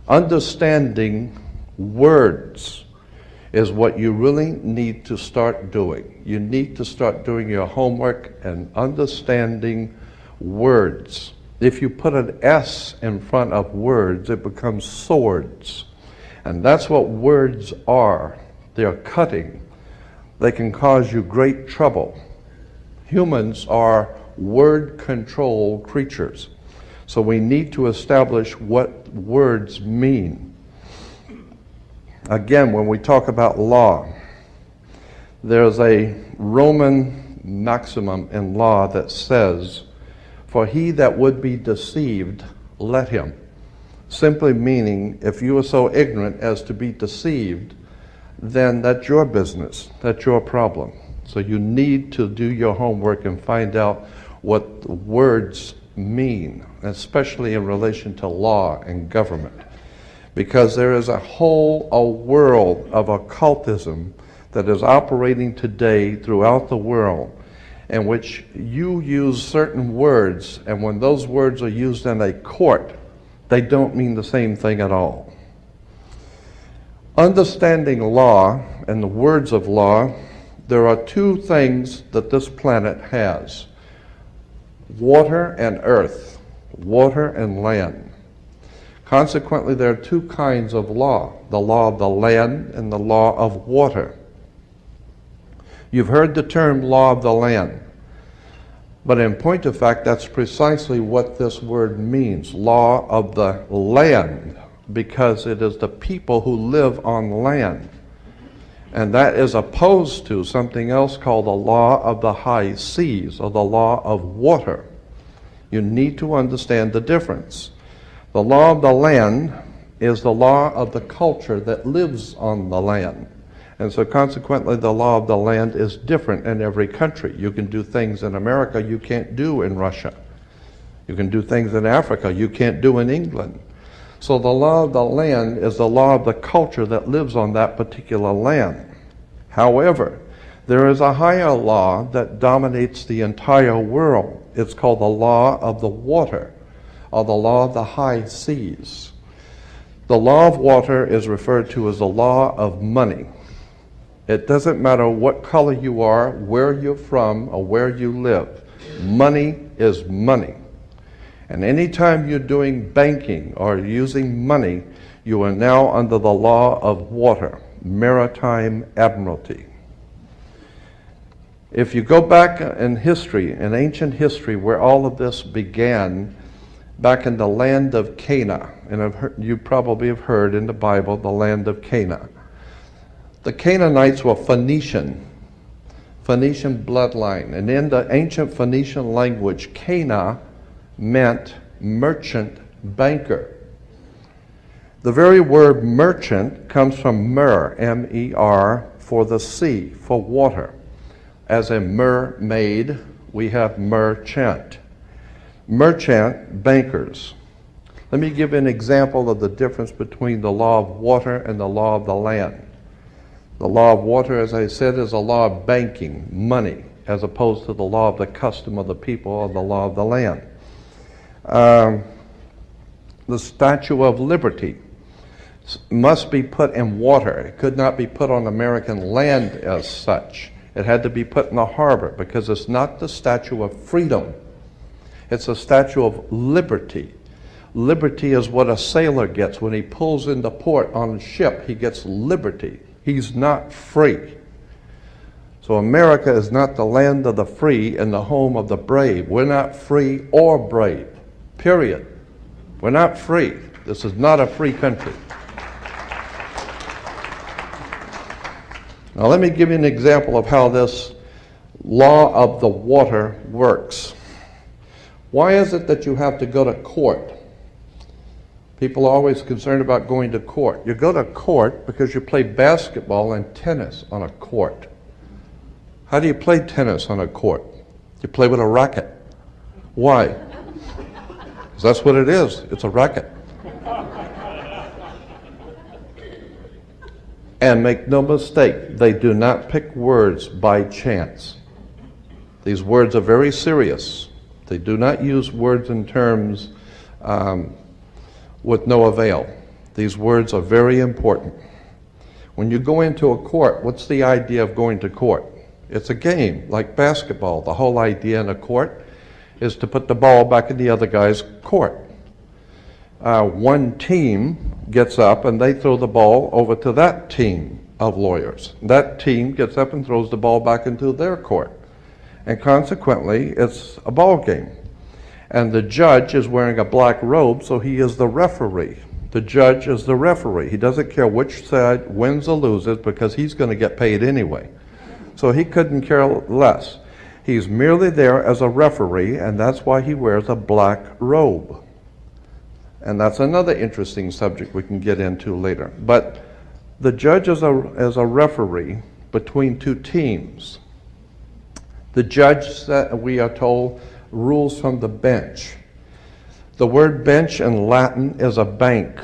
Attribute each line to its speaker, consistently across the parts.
Speaker 1: Understanding words is what you really need to start doing. You need to start doing your homework and understanding words. If you put an S in front of words, it becomes swords. And that's what words are. They're cutting. They can cause you great trouble. Humans are word-controlled creatures. So we need to establish what words mean. Again, when we talk about law, there's a Roman maximum in law that says, "For he that would be deceived, let him." Simply meaning, if you are so ignorant as to be deceived, then that's your business, that's your problem. So you need to do your homework and find out what the words mean, especially in relation to law and government. Because there is a world of occultism that is operating today throughout the world, in which you use certain words, and when those words are used in a court, they don't mean the same thing at all. Understanding law and the words of law, there are two things that this planet has: water and earth, water and land. Consequently, there are two kinds of law: the law of the land and the law of water. You've heard the term law of the land, but in point of fact, that's precisely what this word means, law of the land, because it is the people who live on land. And that is opposed to something else called the law of the high seas, or the law of water. You need to understand the difference. The law of the land is the law of the culture that lives on the land. And so consequently, the law of the land is different in every country. You can do things in America you can't do in Russia. You can do things in Africa you can't do in England. So the law of the land is the law of the culture that lives on that particular land. However, there is a higher law that dominates the entire world. It's called the law of the water, or the law of the high seas. The law of water is referred to as the law of money. It doesn't matter what color you are, where you're from, or where you live. Money is money. And anytime you're doing banking or using money, you are now under the law of water, maritime admiralty. If you go back in history, in ancient history, where all of this began, back in the land of Canaan, and you probably have heard in the Bible, the land of Canaan. The Canaanites were Phoenician bloodline, and in the ancient Phoenician language, Cana meant merchant, banker. The very word merchant comes from mer, M-E-R, for the sea, for water. As a mermaid, we have merchant. Merchant, bankers. Let me give an example of the difference between the law of water and the law of the land. The law of water, as I said, is a law of banking, money, as opposed to the law of the custom of the people, or the law of the land. The Statue of Liberty must be put in water. It could not be put on American land as such. It had to be put in the harbor, because it's not the Statue of Freedom. It's a statue of liberty. Liberty is what a sailor gets when he pulls into port on a ship. He gets liberty. He's not free. So America is not the land of the free and the home of the brave. We're not free or brave, period. We're not free. This is not a free country. Now let me give you an example of how this law of the water works. Why is it that you have to go to court? People are always concerned about going to court. You go to court because you play basketball and tennis on a court. How do you play tennis on a court? You play with a racket. Why? Because that's what it is. It's a racket. And make no mistake, they do not pick words by chance. These words are very serious. They do not use words in terms with no avail. These words are very important. When you go into a court, what's the idea of going to court? It's a game, like basketball. The whole idea in a court is to put the ball back in the other guy's court. One team gets up and they throw the ball over to that team of lawyers. That team gets up and throws the ball back into their court. And consequently, it's a ball game. And the judge is wearing a black robe, so he is the referee. The judge is the referee. He doesn't care which side wins or loses because he's going to get paid anyway. So he couldn't care less. He's merely there as a referee, and that's why he wears a black robe. And that's another interesting subject we can get into later. But the judge is a referee between two teams. The judge, we are told, rules from the bench. The word bench in Latin is a bank.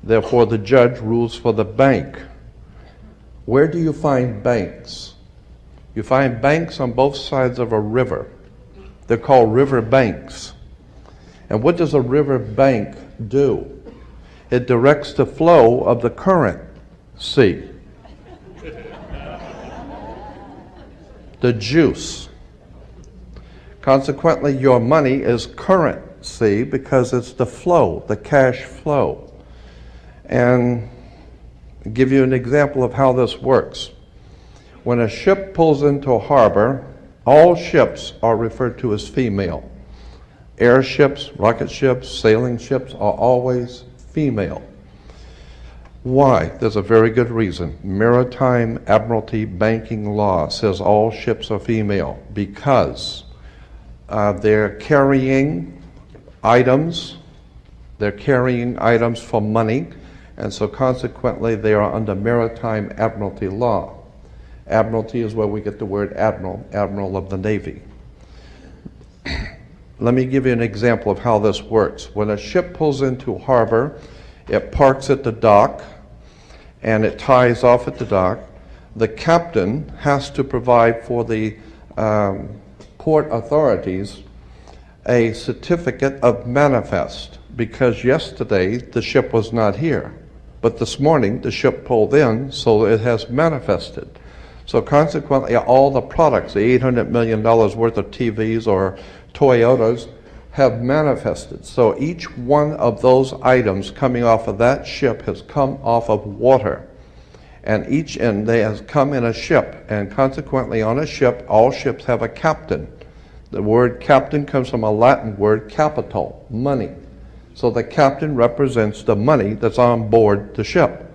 Speaker 1: Therefore, the judge rules for the bank. Where do you find banks? You find banks on both sides of a river. They're called river banks. And what does a river bank do? It directs the flow of the current sea. The juice. Consequently, your money is currency because it's the flow, the cash flow. And I'll give you an example of how this works. When a ship pulls into a harbor, all ships are referred to as female. Airships, rocket ships, sailing ships are always female. Why? There's a very good reason. Maritime Admiralty banking law says all ships are female because they're carrying items. They're carrying items for money, and so consequently they are under Maritime Admiralty law. Admiralty is where we get the word admiral, admiral of the Navy. Let me give you an example of how this works. When a ship pulls into harbor, it parks at the dock, and it ties off at the dock. The captain has to provide for the port authorities a certificate of manifest, because yesterday the ship was not here, but this morning the ship pulled in, so it has manifested. So consequently, all the products, the $800 million worth of TVs or Toyotas, have manifested. So each one of those items coming off of that ship has come off of water. And they has come in a ship. And consequently, on a ship, all ships have a captain. The word captain comes from a Latin word capital, money. So the captain represents the money that's on board the ship.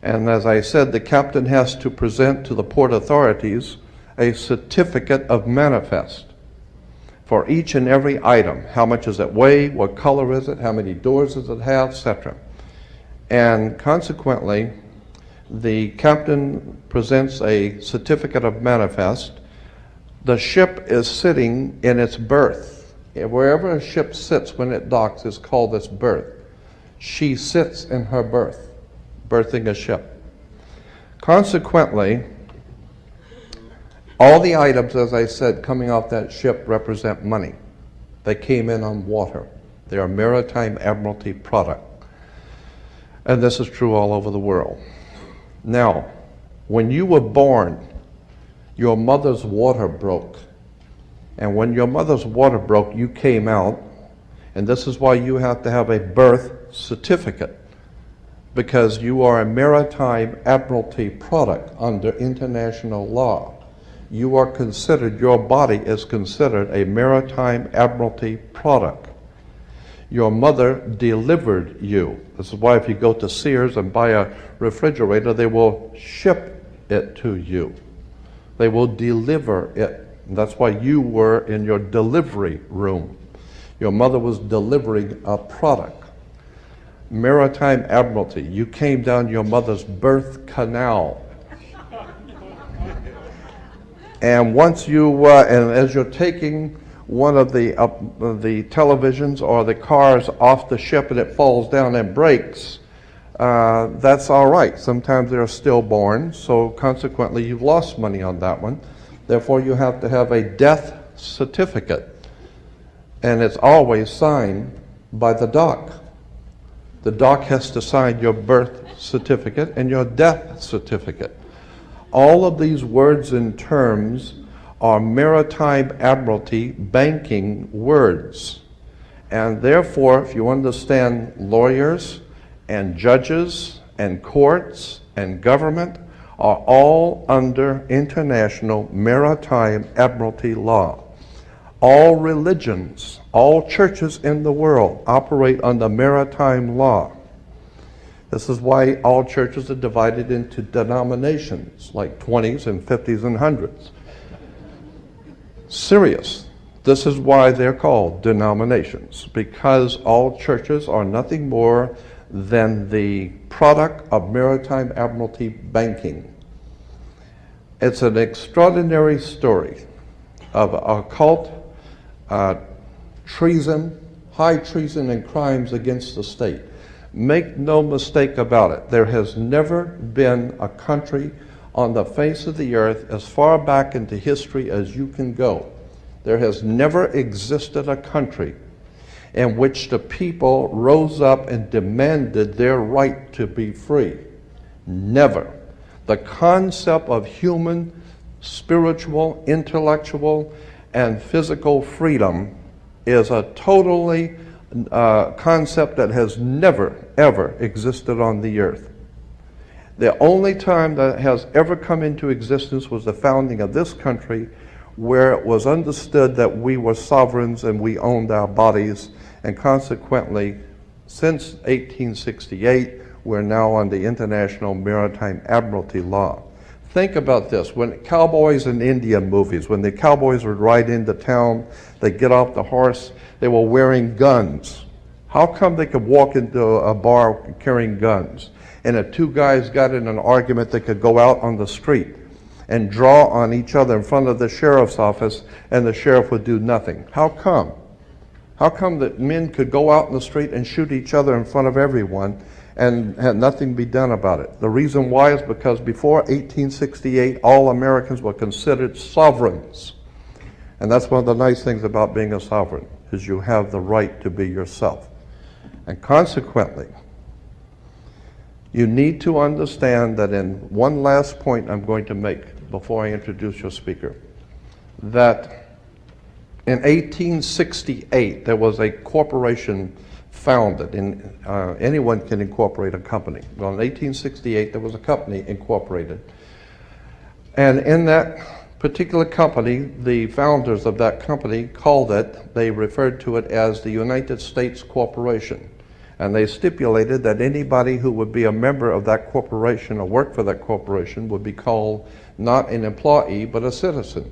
Speaker 1: And as I said, the captain has to present to the port authorities a certificate of manifest for each and every item. How much does it weigh? What color is it? How many doors does it have? Etc. And consequently, the captain presents a certificate of manifest. The ship is sitting in its berth. Wherever a ship sits when it docks is called its berth. She sits in her berth, berthing a ship. Consequently, all the items, as I said, coming off that ship represent money. They came in on water. They are Maritime Admiralty product. And this is true all over the world. Now, when you were born, your mother's water broke. And when your mother's water broke, you came out. And this is why you have to have a birth certificate, because you are a Maritime Admiralty product under international law. You are considered, your body is considered a Maritime Admiralty product. Your mother delivered you. This is why if you go to Sears and buy a refrigerator, they will ship it to you. They will deliver it. And that's why you were in your delivery room. Your mother was delivering a product. Maritime Admiralty, you came down your mother's birth canal. And once you, and as you're taking one of the televisions or the cars off the ship and it falls down and breaks, that's all right. Sometimes they're stillborn, so consequently you've lost money on that one. Therefore, you have to have a death certificate, and it's always signed by the dock. The doc has to sign your birth certificate and your death certificate. All of these words and terms are maritime admiralty banking words. And therefore, if you understand lawyers and judges and courts and government are all under international maritime admiralty law. All religions, all churches in the world operate under maritime law. This is why all churches are divided into denominations, like 20s and 50s and 100s. Serious. This is why they're called denominations, because all churches are nothing more than the product of maritime admiralty banking. It's an extraordinary story of occult treason, high treason and crimes against the state. Make no mistake about it, there has never been a country on the face of the earth as far back into history as you can go. There has never existed a country in which the people rose up and demanded their right to be free. Never. The concept of human, spiritual, intellectual, and physical freedom is a totally concept that has never, ever existed on the earth. The only time that has ever come into existence was the founding of this country, where it was understood that we were sovereigns and we owned our bodies, and consequently, since 1868, we're now on the International Maritime Admiralty Law. Think about this. When cowboys in Indian movies, when the cowboys would ride into town, they'd get off the horse, they were wearing guns. How come they could walk into a bar carrying guns? And if two guys got in an argument, they could go out on the street and draw on each other in front of the sheriff's office, and the sheriff would do nothing. How come? How come that men could go out in the street and shoot each other in front of everyone and had nothing be done about it? The reason why is because before 1868, all Americans were considered sovereigns. And that's one of the nice things about being a sovereign, is you have the right to be yourself. And consequently, you need to understand that in one last point I'm going to make before I introduce your speaker, that in 1868 there was a corporation founded. Anyone can incorporate a company. Well, in 1868 there was a company incorporated. And in that particular company, the founders of that company called it, they referred to it as the United States Corporation. And they stipulated that anybody who would be a member of that corporation or work for that corporation would be called not an employee, but a citizen.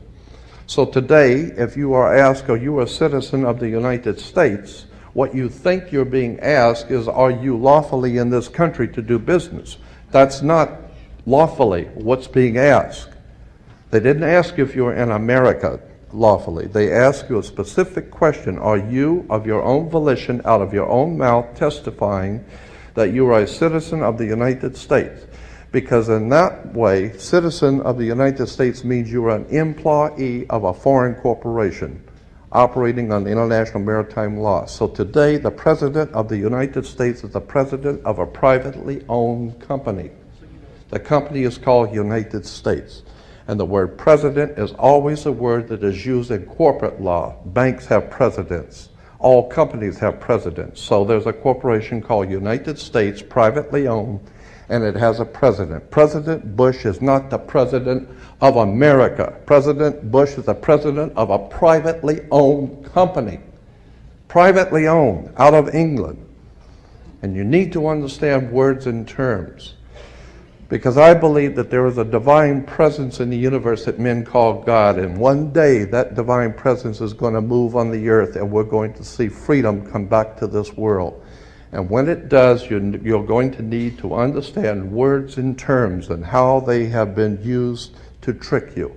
Speaker 1: So today, if you are asked, are you a citizen of the United States, what you think you're being asked is, are you lawfully in this country to do business? That's not lawfully what's being asked. They didn't ask you if you were in America lawfully. They ask you a specific question. Are you, of your own volition, out of your own mouth, testifying that you are a citizen of the United States? Because in that way, citizen of the United States means you are an employee of a foreign corporation operating on the international maritime law. So today, the President of the United States is the President of a privately owned company. The company is called United States. And the word president is always a word that is used in corporate law. Banks have presidents. All companies have presidents. So there's a corporation called United States, privately owned, and it has a president. President Bush is not the president of America. President Bush is the president of a privately owned company. Privately owned, out of England. And you need to understand words and terms. Because I believe that there is a divine presence in the universe that men call God, and one day that divine presence is going to move on the earth, and we're going to see freedom come back to this world. And when it does, you're going to need to understand words and terms and how they have been used to trick you.